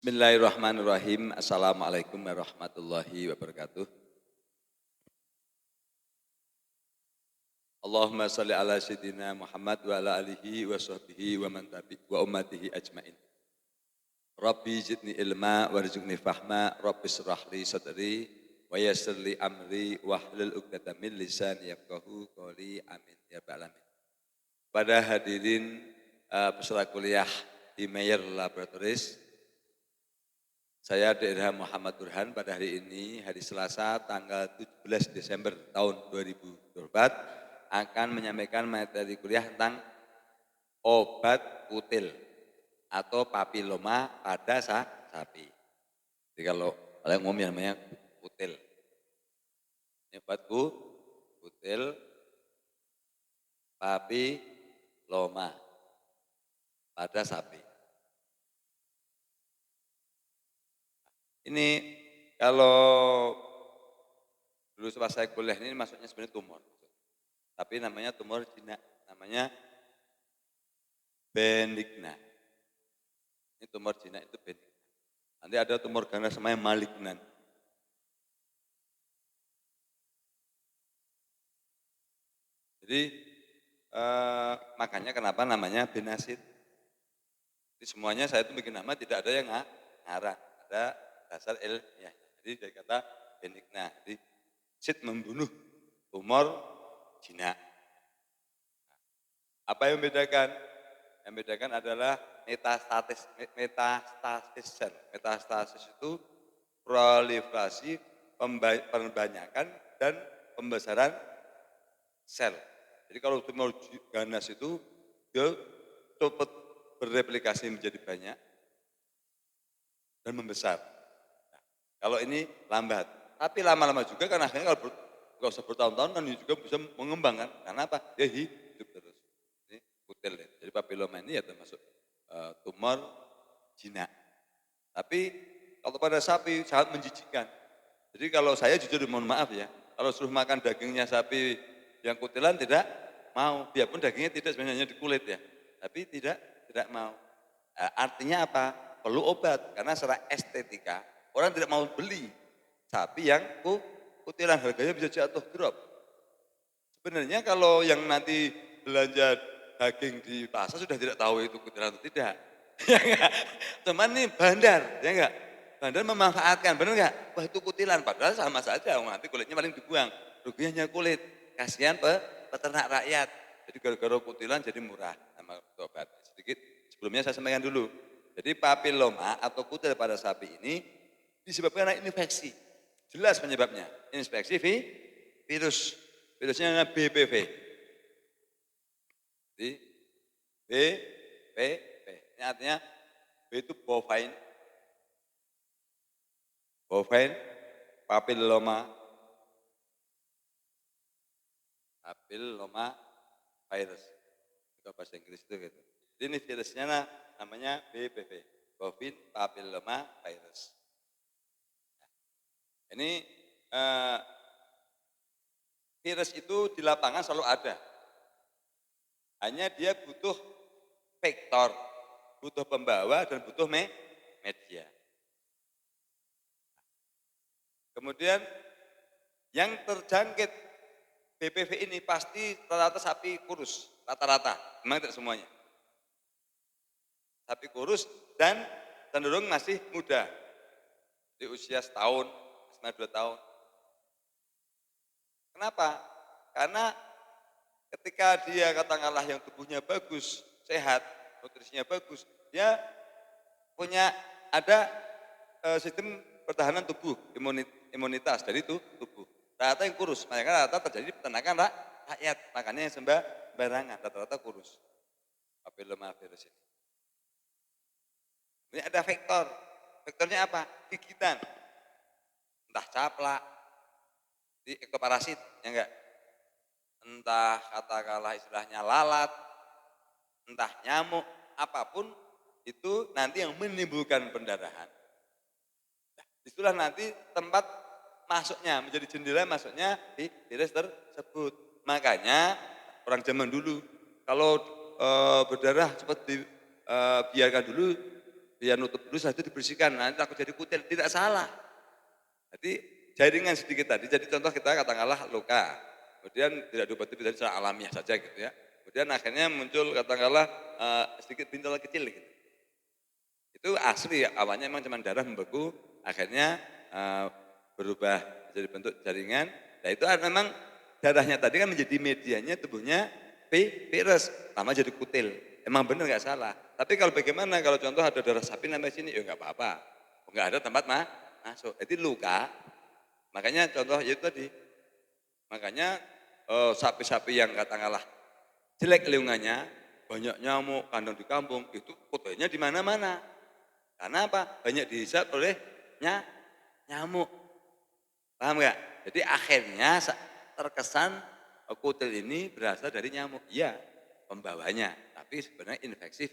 Bismillahirrahmanirrahim. Assalamualaikum warahmatullahi wabarakatuh. Allahumma salli ala sayyidina Muhammad wa ala alihi wa sahbihi wa man tabi wa ummatihi ajmain. Rabbi zidni ilma warzuqni fahma, Rabbi shrah li sadri wa yassir li amri wahlul 'uqdatam min lisani yafqahu qouli. Amin ya rabbal alamin. Pada hadirin peserta kuliah di Mayer Laboratories, saya Dr. Muhammad Burhan pada hari ini, hari Selasa tanggal 17 Desember tahun 2024, akan menyampaikan materi kuliah tentang obat kutil atau papiloma pada sapi. Jadi kalau paling umum namanya kutil. Ini obat kutil papiloma pada sapi. Ini kalau dulu pas saya kuliah ini masuknya sebenarnya tumor. Tapi namanya tumor jinak, namanya benigna. Ini tumor jinak itu benigna. Nanti ada tumor ganas namanya malignan. Jadi makanya kenapa namanya benasid. Jadi semuanya saya itu bikin nama tidak ada yang ngarang, ada dasar ilmiah. Jadi dari kata benigna, jadi sit membunuh tumor jinak. Apa yang membedakan? Yang membedakan adalah metastasis sel. Metastasis itu proliferasi, perbanyakan dan pembesaran sel. Jadi kalau tumor ganas itu dia cepat bereplikasi menjadi banyak dan membesar. Nah, kalau ini lambat, tapi lama-lama juga kan akhirnya kalau nggak usah bertahun-tahun kan juga bisa mengembangkan. Karena apa? Dia hidup terus. Ini kutil ya. Jadi papiloma ini ya termasuk tumor jinak. Tapi kalau pada sapi sangat menjijikkan. Jadi kalau saya jujur mohon maaf ya, kalau suruh makan dagingnya sapi yang kutilan tidak mau, biarpun dagingnya tidak sebenarnya di kulit ya, tapi tidak mau. Artinya apa? Perlu obat, karena secara estetika orang tidak mau beli sapi yang kutilan, harganya bisa jatuh drop. Sebenarnya kalau yang nanti belanja daging di pasar sudah tidak tahu itu kutilan atau tidak. Ya enggak? Cuman nih bandar, ya enggak? Bandar memanfaatkan, benar enggak? Wah itu kutilan, padahal sama saja, nanti kulitnya paling dibuang. Ruginya kulit, kasihan peternak rakyat. Jadi gara-gara kutilan jadi murah sama obat. Sedikit sebelumnya saya sampaikan dulu. Jadi papiloma atau kutil pada sapi ini disebabkan karena infeksi. Jelas penyebabnya, infeksi virus. Virusnya namanya BPV. Jadi BPV. Ini artinya B itu bovine papilloma virus. Itu bahasa Inggris itu gitu. Jadi ini virusnya namanya BPV, bovine papilloma virus. Ini virus itu di lapangan selalu ada. Hanya dia butuh vektor, butuh pembawa dan butuh media. Kemudian yang terjangkit BPV ini pasti rata-rata sapi kurus, rata-rata, memang tidak semuanya. Sapi kurus dan cenderung masih muda, di usia setahun, 2 tahun. Kenapa? Karena ketika dia katakanlah yang tubuhnya bagus, sehat, nutrisinya bagus, dia punya ada sistem pertahanan tubuh, imunitas dari tubuh. Rata-rata yang kurus, makanya rata terjadi peternakan rakyat, makanya yang sembarangan, rata-rata kurus. Papilloma virus ini. Ini ada vektor, vektornya apa? Gigitan, entah caplak, di ektoparasit, ya enggak? Entah katakanlah istilahnya lalat, entah nyamuk, apapun itu nanti yang menimbulkan pendarahan. Nah, itulah nanti tempat masuknya, menjadi jendela masuknya di virus tersebut. Makanya orang zaman dulu kalau berdarah cepat dibiarkan dulu, dia nutup dulu, setelah itu dibersihkan, nanti takut jadi kutil, tidak salah. Jadi jaringan sedikit tadi, jadi contoh kita katakanlah luka, kemudian tidak diobati secara alamiah saja gitu ya. Kemudian akhirnya muncul katakanlah sedikit bintal kecil gitu. Itu asli ya, awalnya memang cuma darah membeku, akhirnya berubah jadi bentuk jaringan. Nah itu memang darahnya tadi kan menjadi medianya tubuhnya virus, lama jadi kutil. Emang benar nggak salah. Tapi kalau bagaimana kalau contoh ada darah sapi sampai sini, ya nggak apa-apa. Nggak ada tempat masuk. Jadi luka. Makanya contoh itu tadi. Makanya sapi-sapi yang katakanlah jelek lingkungannya, banyak nyamuk, kandang di kampung, itu kutilnya di mana-mana. Karena apa? Banyak dihisap oleh nyamuk. Paham nggak? Jadi akhirnya terkesan kutil ini berasal dari nyamuk. Iya, pembawanya. Tapi sebenarnya infeksi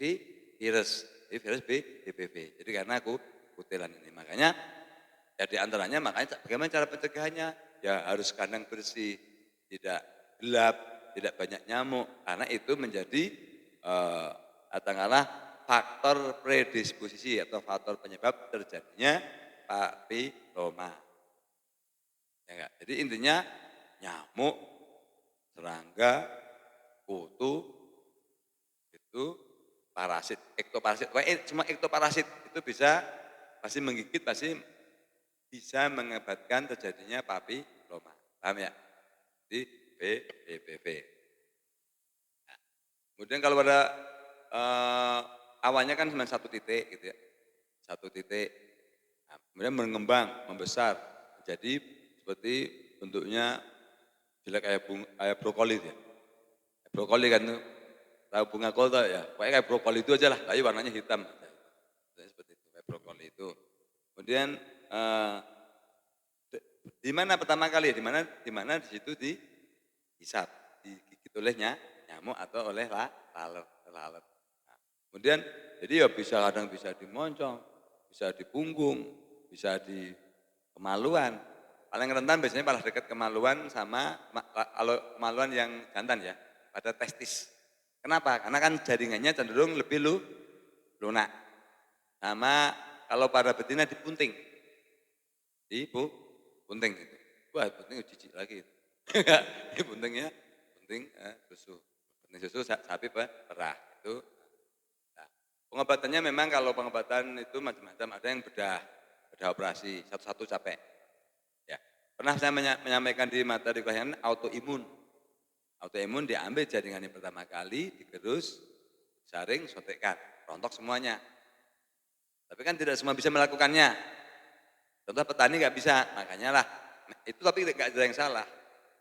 virus. Virus HPV. Jadi karena kutilan ini. Makanya ya di antaranya makanya bagaimana cara pencegahannya? Ya harus kandang bersih, tidak gelap, tidak banyak nyamuk. Karena itu menjadi katakanlah faktor predisposisi atau faktor penyebab terjadinya papiloma. Ya enggak? Jadi intinya nyamuk, serangga, kutu, itu parasit, ektoparasit. Cuma ektoparasit itu bisa pasti menggigit, pasti bisa mengakibatkan terjadinya papiloma. Paham ya? Jadi BPV. Nah, kemudian kalau pada awalnya kan cuma satu titik gitu ya. Satu titik. Nah, kemudian mengembang, membesar. Jadi seperti bentuknya jelek kayak brokoli ya. Brokoli kan tuh, tahu bunga kol tuh ya. Pokoknya kayak brokoli itu aja lah, tapi warnanya hitam. Seperti itu, kayak brokoli itu. Kemudian di mana pertama kali? Di mana di situ dihisap, digigit oleh nyamuk atau oleh lalat. Nah, kemudian jadi ya kadang bisa di moncong, bisa di punggung, bisa di kemaluan. Paling rentan biasanya malah dekat kemaluan sama kalau kemaluan yang jantan ya, pada testis. Kenapa? Karena kan jaringannya cenderung lebih lunak. Sama kalau pada betina di punting. Di punting itu. Wah, punting jijik lagi. Ini puntingnya, susu. Punting susu sapi perah. Itu. Nah, pengobatannya memang kalau pengobatan itu macam-macam. Ada yang bedah operasi, satu-satu capek. Ya. Pernah saya menyampaikan di materi kelahiran autoimun. Autoimun diambil jaringan yang pertama kali, digerus, saring, sotekkan, rontok semuanya. Tapi kan tidak semua bisa melakukannya. Contoh petani nggak bisa, makanya lah. Itu tapi nggak ada yang salah.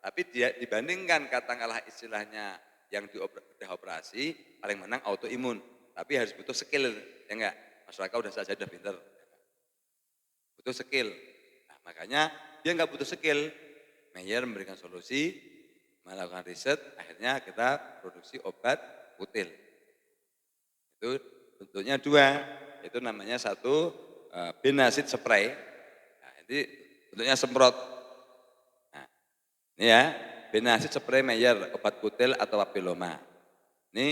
Tapi dia dibandingkan katakanlah istilahnya yang dibedah operasi, paling menang autoimun. Tapi harus butuh skill, ya enggak? Masyarakat udah pinter. Butuh skill. Nah, makanya dia nggak butuh skill. Meyer memberikan solusi, melakukan riset, akhirnya kita produksi obat kutil. Itu bentuknya dua, itu namanya satu benasid spray. Nah, ini bentuknya semprot. Nah, ini ya, benasid spray Meyer, obat kutil atau papiloma. Ini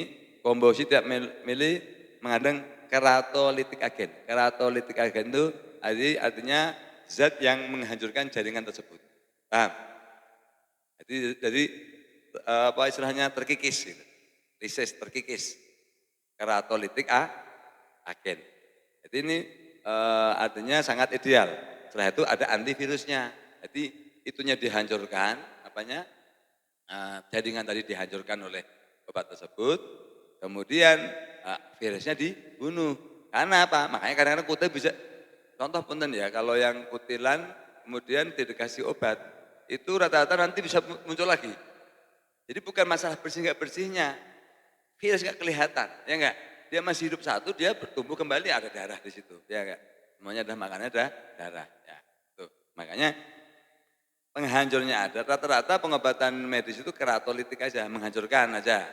komposisi tidak milih mengandung keratolitik agen. Keratolitik agen itu artinya zat yang menghancurkan jaringan tersebut. Paham? Jadi apa istilahnya terkikis gitu. Lisis terkikis. Keratolitik agen. Jadi ini artinya sangat ideal. Setelah itu ada antivirusnya. Jadi itunya dihancurkan, jaringan tadi dihancurkan oleh obat tersebut. Kemudian virusnya dibunuh. Karena apa? Makanya kadang-kadang kutil bisa, contoh punten ya, kalau yang kutilan kemudian tidak dikasih obat, itu rata-rata nanti bisa muncul lagi. Jadi bukan masalah bersih nggak bersihnya, virus nggak kelihatan, ya enggak? Dia masih hidup satu, dia bertumbuh kembali ada darah di situ, ya enggak? Semuanya ada makannya ada darah, ya. Tuh. Makanya penghancurnya ada, rata-rata pengobatan medis itu keratolitik aja, menghancurkan aja.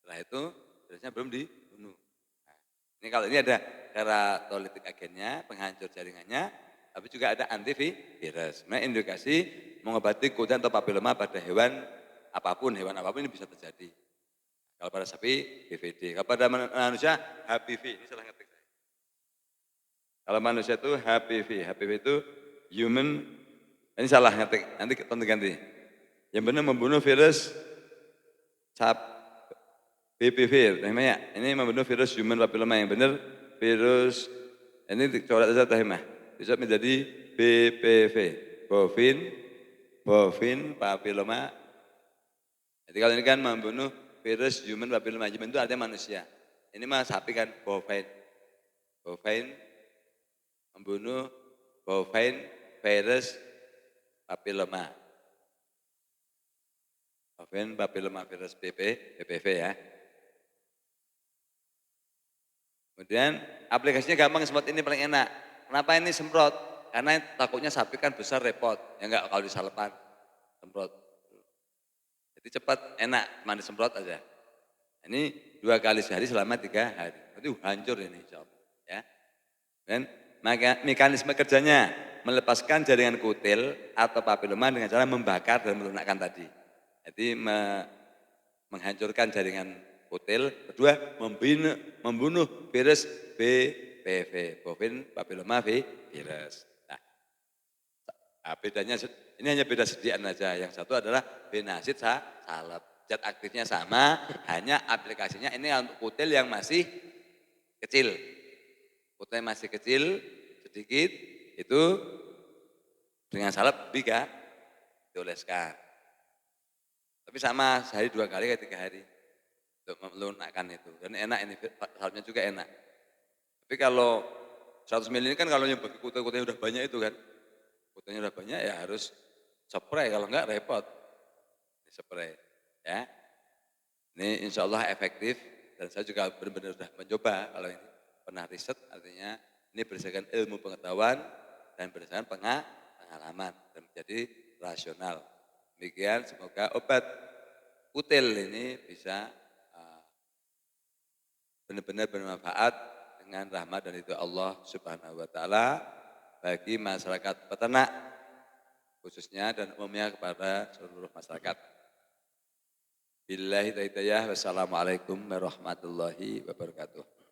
Setelah itu virusnya belum dibunuh. Nah, ini kalau ini ada keratolitik agennya, penghancur jaringannya, tapi juga ada antivirus. Nah, indikasi mengobati kutil atau papiloma pada hewan apapun ini bisa terjadi. Kalau pada sapi BVD, kalau pada manusia HPV, ini salah ngetik saya. Kalau manusia itu HPV. HPV itu human, ini salah ngetik, nanti ganti. Yang benar membunuh virus SAP, BPV namanya. Ini membunuh virus human papilloma, yang benar virus, ini dicoret saja Tahimah. Bisa menjadi BPV, bovin papilloma. Jadi kalau ini kan membunuh virus human papilloma, human itu artinya manusia. Ini mah sapi kan, bovine membunuh bovine virus papilloma. Bovine papilloma virus BPV ya. Kemudian aplikasinya gampang, semprot ini paling enak. Kenapa ini semprot? Karena takutnya sapi kan besar repot. Ya enggak kalau disalepan semprot. Jadi cepat, enak, cuma disemprot aja. Ini 2 kali sehari selama 3 hari. Nanti hancur ini insya Allah. Ya. Dan mekanisme kerjanya melepaskan jaringan kutil atau papiloma dengan cara membakar dan melunakkan tadi. Jadi menghancurkan jaringan kutil. Kedua, membunuh virus BPV, bovine papilloma virus. Nah, bedanya ini hanya beda sediaan aja. Yang satu adalah benasid salep. Zat aktifnya sama, hanya aplikasinya ini untuk kutil yang masih kecil. Kutil masih kecil, sedikit, itu dengan salep bisa dioleskan. Tapi sama sehari 2 kali ke 3 hari untuk melunakkan itu. Dan enak ini, salepnya juga enak. Tapi kalau 100 ml ini kan kalau yang bagi kutil-kutil udah banyak itu kan, kutilnya udah banyak ya harus spray, kalau enggak repot. Spray ya. Ini insya Allah efektif dan saya juga benar-benar sudah mencoba. Kalau ini pernah riset, artinya ini berdasarkan ilmu pengetahuan dan berdasarkan pengalaman dan menjadi rasional. Demikian, semoga obat kutil ini bisa benar-benar bermanfaat dengan rahmat dan itu Allah Subhanahu wa taala bagi masyarakat peternak khususnya dan umumnya kepada seluruh masyarakat. Billahi hidayah, wassalamualaikum warahmatullahi wabarakatuh.